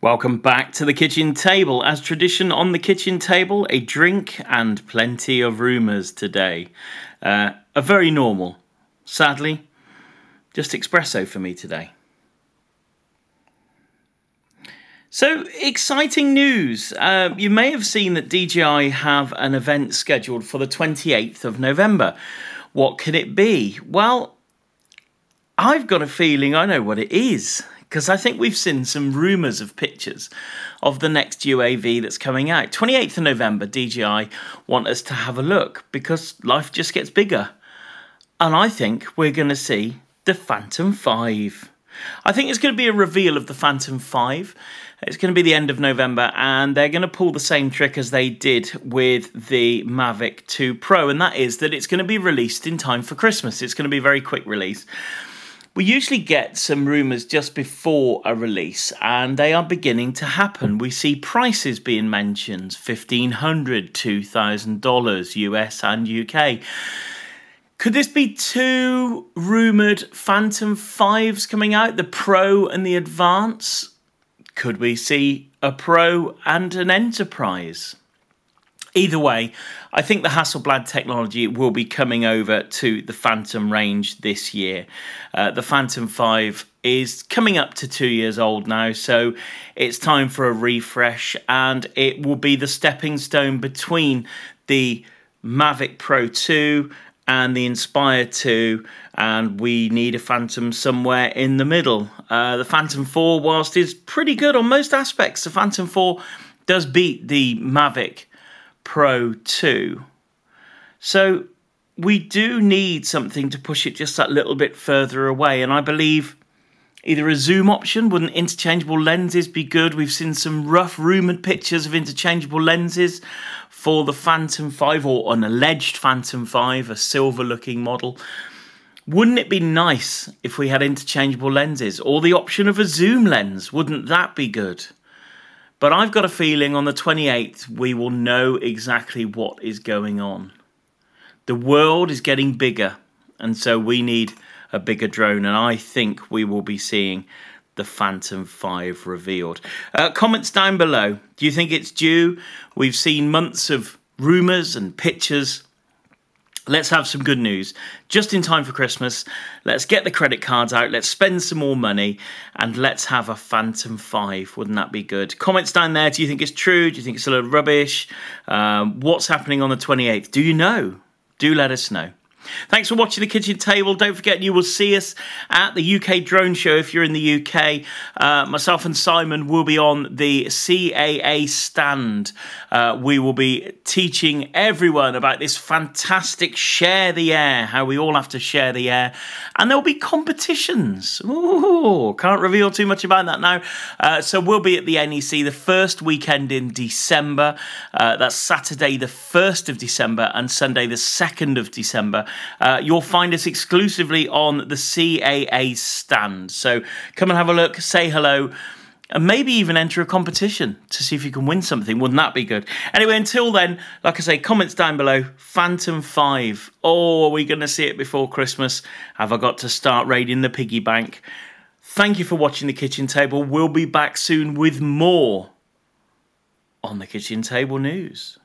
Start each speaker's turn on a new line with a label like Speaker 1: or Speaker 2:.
Speaker 1: Welcome back to the kitchen table. As tradition on the kitchen table, a drink and plenty of rumours today. A very normal, sadly, just espresso for me today. So, exciting news. You may have seen that DJI have an event scheduled for the 28th of November. What could it be? Well, I've got a feeling I know what it is, because I think we've seen some rumours of pictures of the next UAV that's coming out. 28th of November, DJI want us to have a look, because life just gets bigger. And I think we're going to see the Phantom 5. I think it's going to be a reveal of the Phantom 5. It's going to be the end of November, and they're going to pull the same trick as they did with the Mavic 2 Pro, and that is that it's going to be released in time for Christmas. It's going to be a very quick release. We usually get some rumours just before a release, and they are beginning to happen. We see prices being mentioned, $1,500, $2,000 US and UK. Could this be two rumoured Phantom 5s coming out, the Pro and the Advance? Could we see a Pro and an Enterprise? Either way, I think the Hasselblad technology will be coming over to the Phantom range this year. The Phantom 5 is coming up to 2 years old now, so it's time for a refresh, and it will be the stepping stone between the Mavic Pro 2 and the Inspire 2, and we need a Phantom somewhere in the middle. The Phantom 4, whilst is pretty good on most aspects, the Phantom 4 does beat the Mavic Pro 2. So we do need something to push it just that little bit further away, and I believe either a zoom option, wouldn't interchangeable lenses be good? We've seen some rough rumoured pictures of interchangeable lenses for the Phantom 5, or an alleged Phantom 5, a silver looking model. Wouldn't it be nice if we had interchangeable lenses, or the option of a zoom lens? Wouldn't that be good? But I've got a feeling on the 28th we will know exactly what is going on. The world is getting bigger, and so we need a bigger drone, and I think we will be seeing the Phantom 5 revealed. Comments down below. Do you think it's due? We've seen months of rumours and pictures. Let's have some good news. Just in time for Christmas, let's get the credit cards out, let's spend some more money, and let's have a Phantom 5. Wouldn't that be good? Comments down there. Do you think it's true? Do you think it's a load of rubbish? What's happening on the 28th? Do you know? Do let us know. Thanks for watching the kitchen table. Don't forget, you will see us at the UK Drone Show if you're in the UK. Myself and Simon will be on the CAA stand. We will be teaching everyone about this fantastic Share the Air, how we all have to share the air. And there'll be competitions. Ooh, can't reveal too much about that now. So we'll be at the NEC the first weekend in December. That's Saturday the 1st of December and Sunday the 2nd of December. You'll find us exclusively on the CAA stand. So come and have a look, say hello, and maybe even enter a competition to see if you can win something. Wouldn't that be good? Anyway, until then, like I say, comments down below. Phantom 5. Oh, are we going to see it before Christmas? Have I got to start raiding the piggy bank? Thank you for watching the kitchen table. We'll be back soon with more on the kitchen table news.